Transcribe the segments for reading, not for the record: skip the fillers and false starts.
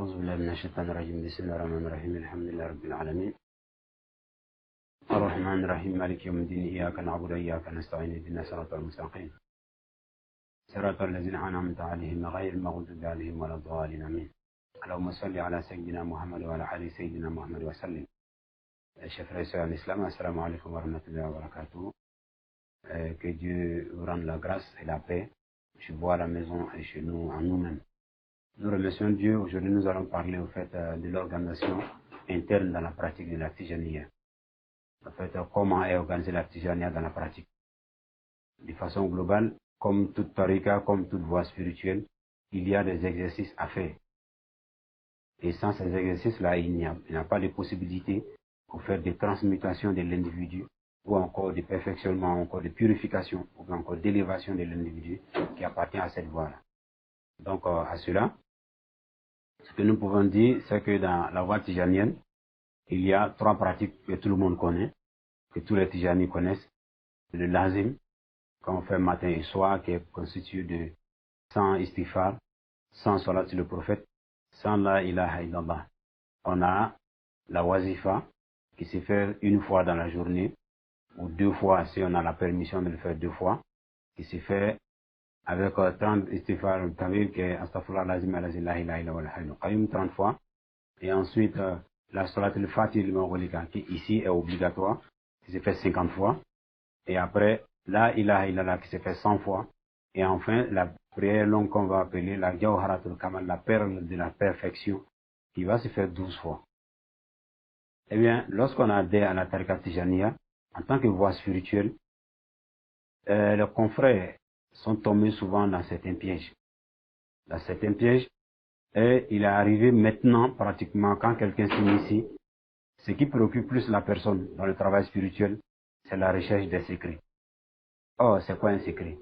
أعوذ بالله من الشيطان الرجيم. بسم الله الرحمن الرحيم. الحمد لله رب العالمين الرحمن الرحيم مالك يوم الدين. إياك نعبد وإياك نستعين. اهدنا الصراط المستقيم صراط الذين أنعمت عليهم غير المغضوب عليهم ولا الضالين. آمين. اللهم صل على سيدنا محمد وعلى آل سيدنا محمد وسلم. Chers frères et sœurs en islam, assalamu alaikum wa rahmatullahi wa barakatuh. Que Dieu vous rende la grâce et la paix chez vous à la maison et chez nous, en nous-mêmes. Nous remercions Dieu. Aujourd'hui, nous allons parler au fait de l'organisation interne dans la pratique de la Tijaniya. En fait, comment est organisée la Tijaniya dans la pratique. De façon globale, comme toute tariqa, comme toute voie spirituelle, il y a des exercices à faire. Et sans ces exercices-là, il n'y a pas de possibilité pour faire des transmutations de l'individu, ou encore de perfectionnement, encore de purification, ou encore d'élévation de l'individu qui appartient à cette voie-là. Donc, à cela, ce que nous pouvons dire, c'est que dans la voie tijanienne, il y a trois pratiques que tout le monde connaît, que tous les tijanis connaissent. Le lazim, qu'on fait matin et soir, qui est constitué de 100 istighfar, 100 salat sur le prophète, 100 la ilaha illallah. On a la wazifa, qui se fait une fois dans la journée, ou deux fois si on a la permission de le faire deux fois, qui se fait avec 30 istighfar al-kabir, qui est astaghfirullah lazim la ilaha illallah 30 fois, et ensuite la salat al-fatih al-mawlika, qui ici est obligatoire, qui se fait 50 fois, et après la ilaha illallah qui se fait 100 fois, et enfin la prière longue qu'on va appeler la jawharatul kamal, la perle de la perfection, qui va se faire 12 fois. Eh bien, lorsqu'on adhère à la tariqa tijaniya, en tant que voie spirituelle, les confrères sont tombés souvent dans certains pièges. Dans certains pièges, et il est arrivé maintenant, pratiquement, quand quelqu'un s'initie, ce qui préoccupe plus la personne dans le travail spirituel, c'est la recherche des secrets. Or, c'est quoi un secret?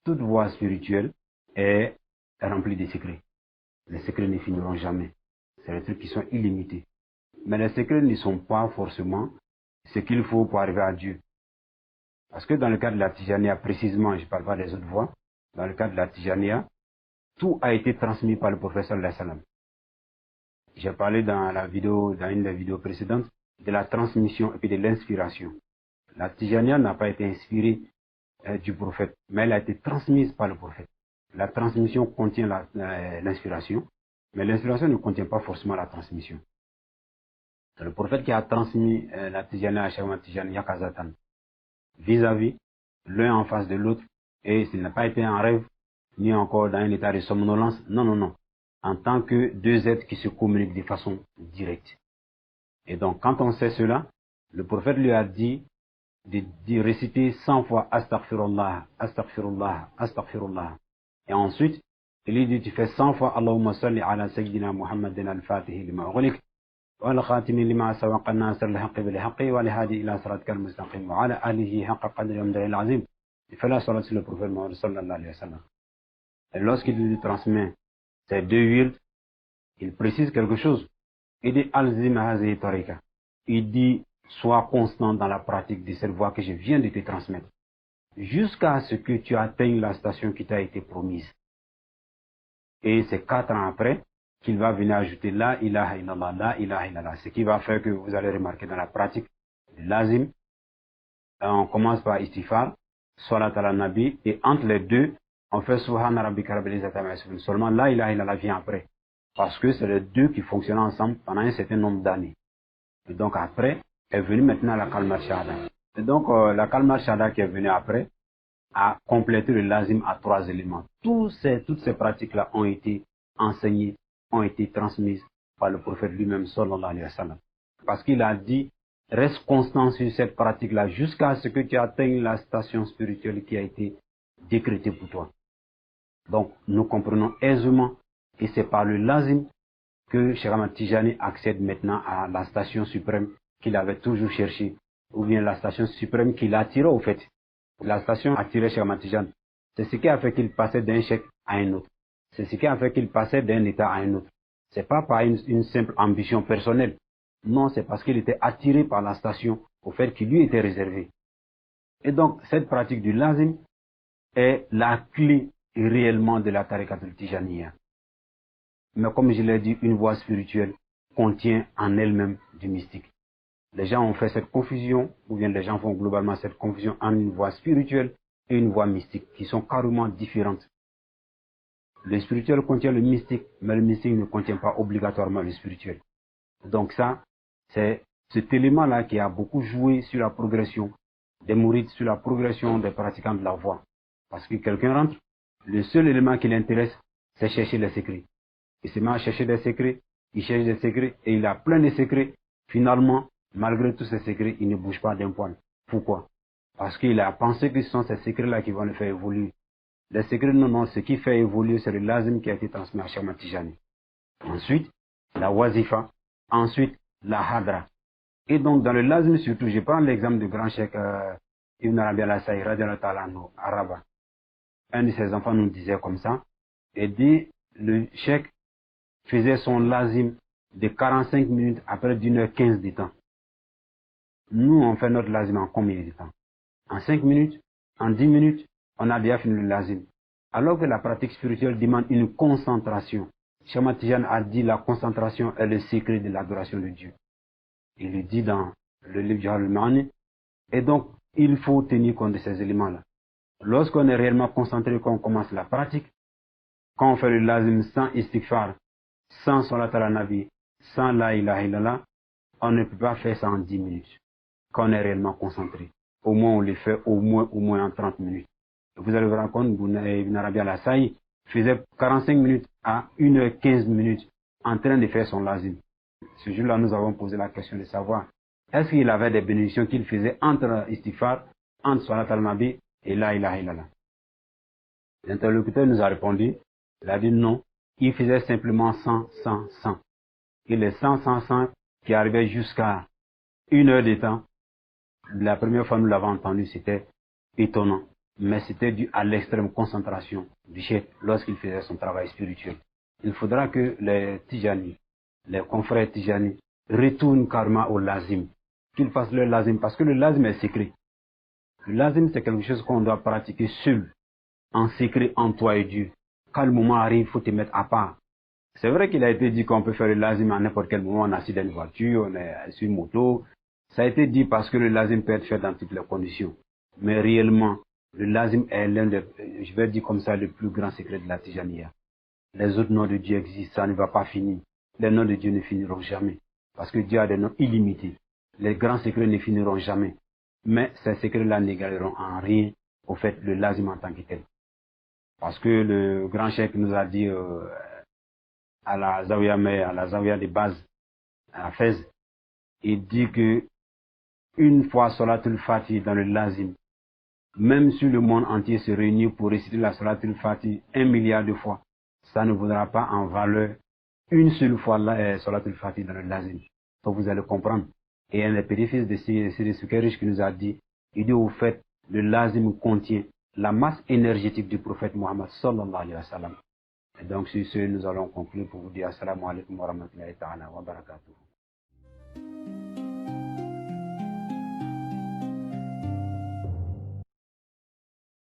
Toute voie spirituelle est remplie de secrets. Les secrets ne finiront jamais. C'est des trucs qui sont illimités. Mais les secrets ne sont pas forcément ce qu'il faut pour arriver à Dieu. Parce que dans le cas de la Tijaniya, précisément, je ne parle pas des autres voies, dans le cas de la Tijaniya, tout a été transmis par le professeur sallallahu alayhi wa sallam. J'ai parlé dans une des vidéos précédentes, de la transmission et puis de l'inspiration. La Tijaniya n'a pas été inspirée du prophète, mais elle a été transmise par le prophète. La transmission contient l'inspiration, mais l'inspiration ne contient pas forcément la transmission. C'est le prophète qui a transmis la Tijaniya à Cheikh Tijani Yakazatan, vis-à-vis, l'un en face de l'autre, et ce n'a pas été un rêve, ni encore dans un état de somnolence, non, non, non, en tant que deux êtres qui se communiquent de façon directe. Et donc, quand on sait cela, le prophète lui a dit de réciter 100 fois Astaghfirullah, Astaghfirullah, Astaghfirullah. Et ensuite, il lui dit, tu fais 100 fois Allahumma salli ala Sayyidina Muhammadin al-Fatihi lima ughliq, والخاتم لما سبق الناصر الحق بالحق والهادي إلى صراطك المستقيم وعلى آله حق قدر ومقداره العظيم. Il fait la salat sur le prophète Mohammed sallallahu alayhi wa sallam. Et lorsqu'il lui transmet ces deux virdes, il précise quelque chose. Il dit Alzim hazihi tariqa. Il dit sois constant dans la pratique de cette voie que je viens de te transmettre, jusqu'à ce que tu atteignes la station qui t'a été promise. Et c'est 4 ans après qu'il va venir ajouter la ilaha illallah, la ilaha illallah. Ce qui va faire que vous allez remarquer dans la pratique de l'azim, on commence par istighfar, salat ala nabi, et entre les deux, on fait subhana rabbika rabbil izzati amma yasifun. Seulement la ilaha illallah vient après. Parce que c'est les deux qui fonctionnent ensemble pendant un certain nombre d'années. Et donc après, est venue maintenant la kalma shahada. Et donc la kalma shahada qui est venue après, a complété le lazim à 3 éléments. Toutes ces pratiques-là ont été enseignées, ont été transmises par le prophète lui-même sallallahu alayhi wa sallam. Parce qu'il a dit, reste constant sur cette pratique-là jusqu'à ce que tu atteignes la station spirituelle qui a été décrétée pour toi. Donc, nous comprenons aisément, et c'est par le lazim que Cheikh Ahmad Tijani accède maintenant à la station suprême qu'il avait toujours cherchée, ou bien la station suprême qu'il attirait au fait. La station attirait Cheikh Ahmad Tijani. C'est ce qui a fait qu'il passait d'un chèque à un autre. C'est ce qui a fait qu'il passait d'un état à un autre. C'est pas par une simple ambition personnelle. Non, c'est parce qu'il était attiré par la station au fait qu'il lui était réservé. Et donc, cette pratique du lazim est la clé réellement de la tariqatul tijaniya. Mais comme je l'ai dit, une voie spirituelle contient en elle-même du mystique. Les gens ont fait cette confusion, ou bien les gens font globalement cette confusion entre une voie spirituelle et une voie mystique, qui sont carrément différentes. Le spirituel contient le mystique, mais le mystique ne contient pas obligatoirement le spirituel. Donc ça, c'est cet élément-là qui a beaucoup joué sur la progression des mourides, sur la progression des pratiquants de la voie. Parce que quelqu'un rentre, le seul élément qui l'intéresse, c'est chercher les secrets. Il se met à chercher des secrets, il cherche des secrets et il a plein de secrets. Finalement, malgré tous ces secrets, il ne bouge pas d'un poil. Pourquoi? Parce qu'il a pensé que ce sont ces secrets-là qui vont le faire évoluer. Les secrets, non, ce qui fait évoluer, c'est le lazim qui a été transmis à Cheikh Tijani. Ensuite, la wazifa. Ensuite, la hadra. Et donc, dans le lazim surtout, je prends l'exemple du grand cheikh Ibn Arabi al-Assaï, Araba. Un de ses enfants nous disait comme ça, et dit, le cheikh faisait son lazim de 45 minutes après d'1h15 de temps. Nous, on fait notre lazim en combien de temps? En 5 minutes? En 10 minutes? On a déjà fini le lazim. Alors que la pratique spirituelle demande une concentration. Cheikh Tijani a dit la concentration est le secret de l'adoration de Dieu. Il le dit dans le livre Jawahir al-Ma'ani. Et donc, il faut tenir compte de ces éléments-là. Lorsqu'on est réellement concentré, quand on commence la pratique, quand on fait le lazim sans istighfar, sans salat ala nabi, sans la ilaha illallah, on ne peut pas faire ça en 10 minutes. Quand on est réellement concentré. Au moins, on le fait au moins en 30 minutes. Vous allez vous rendre compte, Ibn Arabi al-Assaï faisait 45 minutes à 1h15 minutes en train de faire son lazim. Ce jour-là, nous avons posé la question de savoir, est-ce qu'il avait des bénédictions qu'il faisait entre istighfar, entre salat al-nabi et la ilaha illallah? L'interlocuteur nous a répondu, il a dit non, il faisait simplement 100. Et les 100 qui arrivaient jusqu'à 1 heure de temps, la première fois nous l'avons entendu, c'était étonnant. Mais c'était dû à l'extrême concentration du chef lorsqu'il faisait son travail spirituel. Il faudra que les Tijani, les confrères Tijani, retournent carrément au lazim. Qu'ils fassent leur lazim, parce que le lazim est secret. Le lazim, c'est quelque chose qu'on doit pratiquer seul, en secret, en toi et Dieu. Quand le moment arrive, il faut te mettre à part. C'est vrai qu'il a été dit qu'on peut faire le lazim à n'importe quel moment, on est assis dans une voiture, on est sur une moto. Ça a été dit parce que le lazim peut être fait dans toutes les conditions. Mais réellement, le lazim est l'un des, je vais dire comme ça, le plus grand secret de la Tijaniya. Les autres noms de Dieu existent, ça ne va pas finir. Les noms de Dieu ne finiront jamais. Parce que Dieu a des noms illimités. Les grands secrets ne finiront jamais. Mais ces secrets-là n'égaleront en rien au fait le lazim en tant que tel. Parce que le grand cheikh nous a dit à la Zawiya de base, à Fès, il dit que une fois Salatul Fatih dans le lazim, même si le monde entier se réunit pour réciter la Salatul Fatih 1 milliard de fois, ça ne vaudra pas en valeur une seule fois la Salatul Fatih dans le lazim. Donc vous allez comprendre. Et un des petits-fils de Sidi Sukayrij qui nous a dit, il dit au fait, le lazim contient la masse énergétique du prophète Mohammed sallallahu alayhi wa sallam. Et donc sur ce, nous allons conclure pour vous dire assalamu alaikum wa rahmatullahi ta'ala wa barakatuh.